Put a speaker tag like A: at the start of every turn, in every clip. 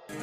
A: क्या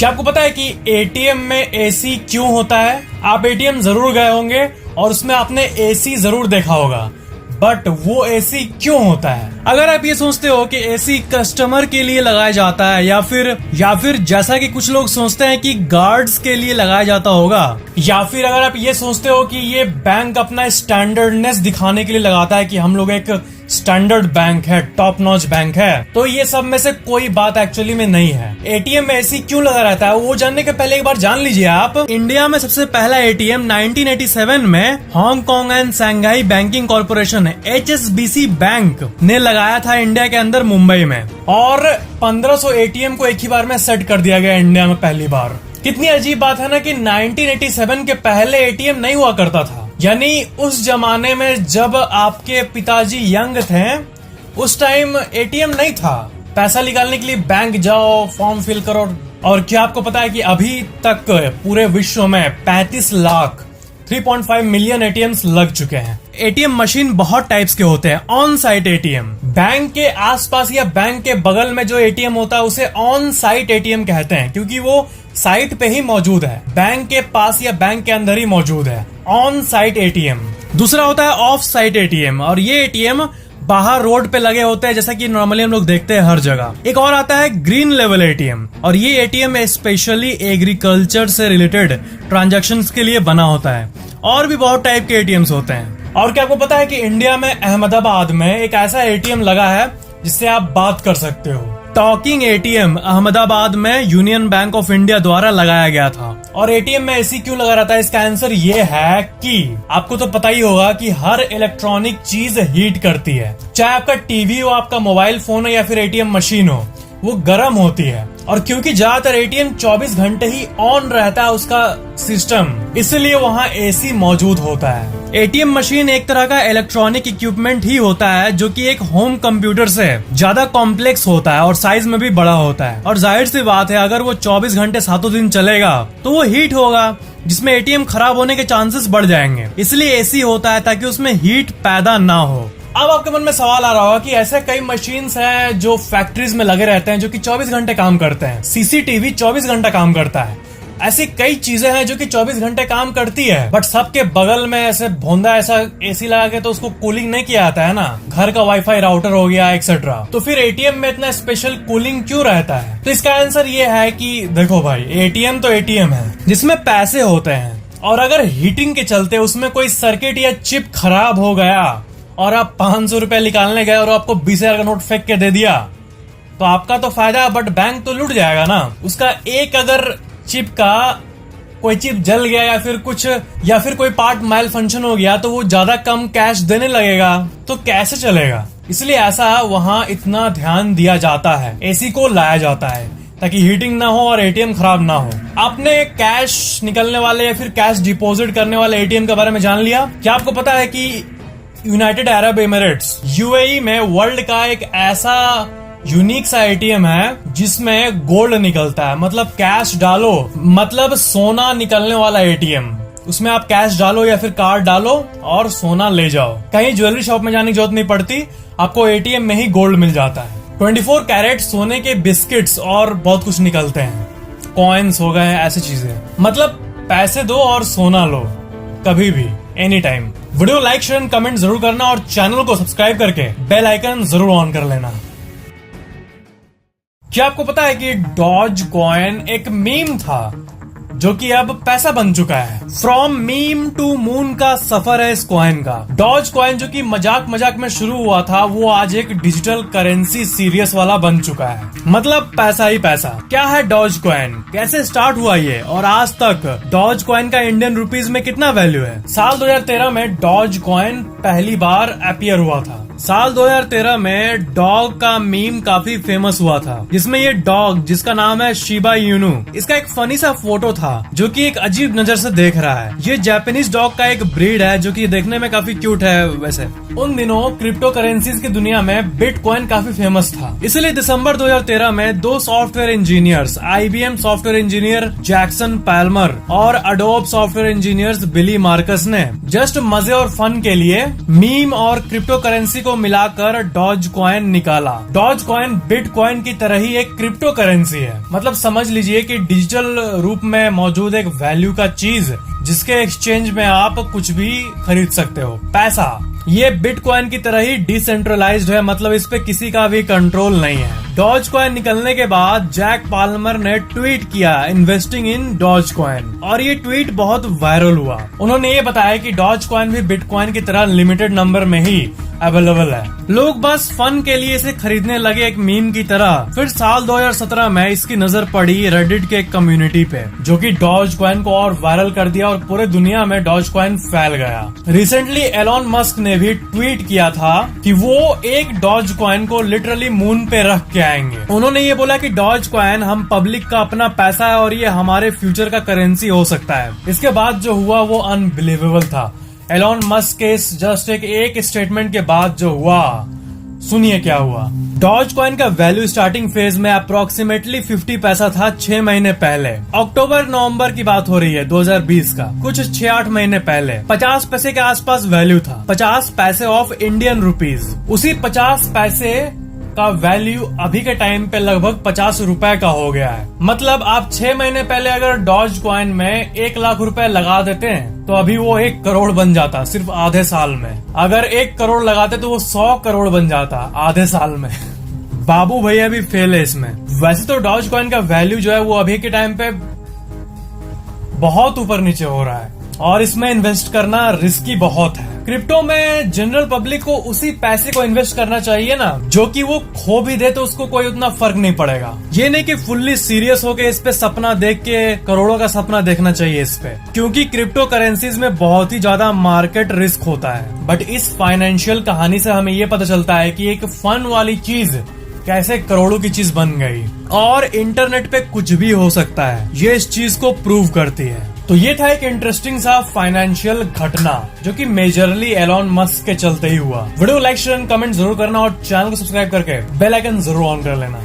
A: आपको पता है कि एटीएम में एसी क्यों होता है? आप एटीएम जरूर गए होंगे और उसमें आपने एसी जरूर देखा होगा, बट वो एसी क्यों होता है? अगर आप ये सोचते हो कि एसी कस्टमर के लिए लगाया जाता है या फिर जैसा कि कुछ लोग सोचते हैं कि गार्ड्स के लिए लगाया जाता होगा, या फिर अगर आप ये सोचते हो कि ये बैंक अपना स्टैंडर्डनेस दिखाने के लिए लगाता है कि हम लोग एक स्टैंडर्ड बैंक है, टॉप नॉच बैंक है, तो ये सब में से कोई बात एक्चुअली में नहीं है। एटीएम में एसी क्यों लगा रहता है वो जानने के पहले एक बार जान लीजिए आप, इंडिया में सबसे पहला एटीएम 1987 में Hong Kong and Shanghai banking corporation HSBC bank ने लगाया था इंडिया के अंदर मुंबई में, और 1500 एटीएम को एक ही बार में सेट कर दिया गया इंडिया में पहली बार। कितनी अजीब बात है ना कि 1987 के पहले एटीएम नहीं हुआ करता था, यानी उस जमाने में जब आपके पिताजी यंग थे उस टाइम एटीएम नहीं था। पैसा निकालने के लिए बैंक जाओ, फॉर्म फिल करो। और क्या आपको पता है कि अभी तक पूरे विश्व में 35 लाख 3.5 मिलियन एटीएम्स लग चुके हैं। एटीएम मशीन बहुत टाइप्स के होते हैं। ऑन साइट एटीएम, बैंक के आसपास या बैंक के बगल में जो एटीएम होता है उसे ऑन साइट एटीएम कहते हैं, क्योंकि वो साइट पे ही मौजूद है, बैंक के पास या बैंक के अंदर ही मौजूद है। On site ATM. दूसरा होता है ऑफ साइट एटीएम, और ये एटीएम बाहर रोड पे लगे होते हैं, जैसा कि नॉर्मली हम लोग देखते हैं हर जगह। एक और आता है ग्रीन लेवल एटीएम, और ये एटीएम स्पेशली एग्रीकल्चर से रिलेटेड ट्रांजैक्शंस के लिए बना होता है। और भी बहुत टाइप के एटीएम्स होते हैं। और क्या आपको पता है कि इंडिया में अहमदाबाद में एक ऐसा एटीएम लगा है जिससे आप बात कर सकते हो। टॉकिंग एटीएम अहमदाबाद में यूनियन बैंक ऑफ इंडिया द्वारा लगाया गया था। और एटीएम में एसी क्यों लगा रहता है? इसका आंसर ये है कि आपको तो पता ही होगा कि हर इलेक्ट्रॉनिक चीज हीट करती है, चाहे आपका टीवी हो, आपका मोबाइल फोन हो या फिर एटीएम मशीन हो, वो गर्म होती है। और क्योंकि ज्यादातर एटीएम 24 घंटे ही ऑन रहता है उसका सिस्टम, इसलिए वहाँ एसी मौजूद होता है। एटीएम मशीन एक तरह का इलेक्ट्रॉनिक इक्विपमेंट ही होता है जो कि एक होम कंप्यूटर से ज्यादा कॉम्प्लेक्स होता है और साइज में भी बड़ा होता है। और जाहिर सी बात है, अगर वो 24 घंटे 7 दिन चलेगा तो वो हीट होगा, जिसमें एटीएम खराब होने के चांसेस बढ़ जाएंगे। इसलिए एसी होता है ताकि उसमें हीट पैदा ना हो। अब आपके मन में सवाल आ रहा होगा कि ऐसे कई मशीन्स हैं जो फैक्ट्रीज में लगे रहते हैं जो कि 24 घंटे काम करते हैं। सीसीटीवी 24 घंटा काम करता है। ऐसी कई चीजें हैं जो कि 24 घंटे काम करती है, बट सबके बगल में ऐसे भोंदा ऐसा एसी लगा के तो उसको कूलिंग नहीं किया जाता है ना। घर का वाईफाई राउटर हो गया एक्सेट्रा। तो फिर एटीएम में इतना स्पेशल कूलिंग क्यों रहता है? तो इसका आंसर ये है कि देखो भाई, एटीएम तो एटीएम है जिसमें पैसे होते हैं, और अगर हीटिंग के चलते उसमें कोई सर्किट या चिप खराब हो गया और आप 500 रुपए निकालने गए और आपको 20,000 का नोट फेंक के दे दिया, तो आपका तो फायदा, बट बैंक तो लूट जाएगा ना। उसका एक अगर चिप का कोई चिप जल गया या फिर कोई पार्ट माइल फंक्शन हो गया तो वो ज्यादा कम कैश देने लगेगा, तो कैसे चलेगा? इसलिए ऐसा वहाँ इतना ध्यान दिया जाता है, एसी को लाया जाता है ताकि हीटिंग ना हो और एटीएम खराब ना हो। आपने कैश निकलने वाले या फिर कैश डिपॉजिट करने वाले एटीएम के बारे में जान लिया? क्या आपको पता है कि यूनाइटेड अरब एमिरेट्स यूएई में वर्ल्ड का एक ऐसा यूनिक सा एटीएम है जिसमें गोल्ड निकलता है, मतलब कैश डालो, मतलब सोना निकलने वाला एटीएम। उसमें आप कैश डालो या फिर कार्ड डालो और सोना ले जाओ। कहीं ज्वेलरी शॉप में जाने की जरूरत नहीं पड़ती, आपको एटीएम में ही गोल्ड मिल जाता है। 24 कैरेट सोने के बिस्किट्स और बहुत कुछ निकलते हैं, कॉइन्स हो गए, ऐसी चीजें। मतलब पैसे दो और सोना लो, कभी भी, any time. Video like, share and comment जरूर करना और चैनल को सब्सक्राइब करके बेल आइकन जरूर ऑन कर लेना। क्या आपको पता है कि डॉज कॉइन एक मीम था जो कि अब पैसा बन चुका है? फ्रॉम मीम टू मून का सफर है इस कॉइन का। डॉज कॉइन जो कि मजाक मजाक में शुरू हुआ था, वो आज एक डिजिटल करेंसी सीरियस वाला बन चुका है। मतलब पैसा ही पैसा। क्या है डॉज कॉइन, कैसे स्टार्ट हुआ ये, और आज तक डॉज कॉइन का इंडियन रुपीज में कितना वैल्यू है? साल 2013 में डॉज कॉइन पहली बार अपीयर हुआ था। साल 2013 में डॉग का मीम काफी फेमस हुआ था, जिसमें ये डॉग जिसका नाम है शिबा इनू, इसका एक फनी सा फोटो था जो कि एक अजीब नजर से देख रहा है। ये जापानीज डॉग का एक ब्रीड है जो कि देखने में काफी क्यूट है। वैसे उन दिनों क्रिप्टो करेंसीज की दुनिया में बिटकॉइन काफी फेमस था, इसलिए दिसंबर 2013 में दो software engineers, IBM software engineer Jackson Palmer और Adobe software engineers Billy Marcus ने जस्ट मजे और फन के लिए मीम और क्रिप्टो करेंसी को मिलाकर डॉज कॉइन निकाला। डॉज कॉइन बिटकॉइन की तरह ही एक क्रिप्टो करेंसी है। मतलब समझ लीजिए कि डिजिटल रूप में मौजूद एक वैल्यू का चीज जिसके एक्सचेंज में आप कुछ भी खरीद सकते हो। पैसा ये बिटकॉइन की तरह ही डिसेंट्रलाइज्ड है, मतलब इस पे किसी का भी कंट्रोल नहीं है। डॉज कॉइन निकलने के बाद जैक पाल्मर ने ट्वीट किया इन्वेस्टिंग इन डॉज कॉइन, और ये ट्वीट बहुत वायरल हुआ। उन्होंने ये बताया कि डॉज कॉइन भी बिटकॉइन की तरह लिमिटेड नंबर में ही अवेलेबल है। लोग बस फन के लिए इसे खरीदने लगे एक मीम की तरह। फिर साल 2017 में इसकी नजर पड़ी रेडिट के कम्युनिटी पे, जो कि डॉज कॉइन को और वायरल कर दिया और पूरे दुनिया में डॉज कॉइन फैल गया। रिसेंटली एलॉन मस्क ने भी ट्वीट किया था कि वो एक डॉज कॉइन को लिटरली मून पे रख के आएंगे। उन्होंने ये बोला कि डॉज कॉइन हम पब्लिक का अपना पैसा है और ये हमारे फ्यूचर का करेंसी हो सकता है। इसके बाद जो हुआ वो अनबिलीवेबल था। एलॉन मस्क के जस्ट एक स्टेटमेंट के बाद जो हुआ, सुनिए क्या हुआ। डॉज कॉइन का वैल्यू स्टार्टिंग फेज में अप्रोक्सीमेटली 50 पैसा था 6 महीने पहले। अक्टूबर नवंबर की बात हो रही है 2020 का, कुछ 6-8 महीने पहले 50 पैसे के आसपास वैल्यू था। 50 पैसे ऑफ इंडियन रुपीज। उसी 50 पैसे का वैल्यू अभी के टाइम पे लगभग 50 रुपए का हो गया है। मतलब आप 6 महीने पहले अगर डॉज कॉइन में 1 लाख रुपए लगा देते हैं तो अभी वो 1 करोड़ बन जाता सिर्फ आधे साल में। अगर 1 करोड़ लगाते तो वो 100 करोड़ बन जाता आधे साल में। बाबू भैया भी फेल है इसमें। वैसे तो डॉज कॉइन का वैल्यू जो है वो अभी के टाइम पे बहुत ऊपर नीचे हो रहा है और इसमें इन्वेस्ट करना रिस्की बहुत है। क्रिप्टो में जनरल पब्लिक को उसी पैसे को इन्वेस्ट करना चाहिए ना, जो कि वो खो भी दे तो उसको कोई उतना फर्क नहीं पड़ेगा। ये नहीं कि फुल्ली सीरियस होके इस पे सपना देख के करोड़ों का सपना देखना चाहिए इस पे, क्योंकि क्रिप्टो करेंसीज में बहुत ही ज्यादा मार्केट रिस्क होता है। बट इस फाइनेंशियल कहानी से हमें ये पता चलता है कि एक फन वाली चीज कैसे करोड़ों की चीज बन गई और इंटरनेट पे कुछ भी हो सकता है। ये इस चीज को प्रूव करती है। तो ये था एक इंटरेस्टिंग सा फाइनेंशियल घटना जो कि मेजरली एलॉन मस्क के चलते ही हुआ। वीडियो लाइक शेयर कमेंट जरूर करना और चैनल को सब्सक्राइब करके बेल आइकन जरूर ऑन कर लेना।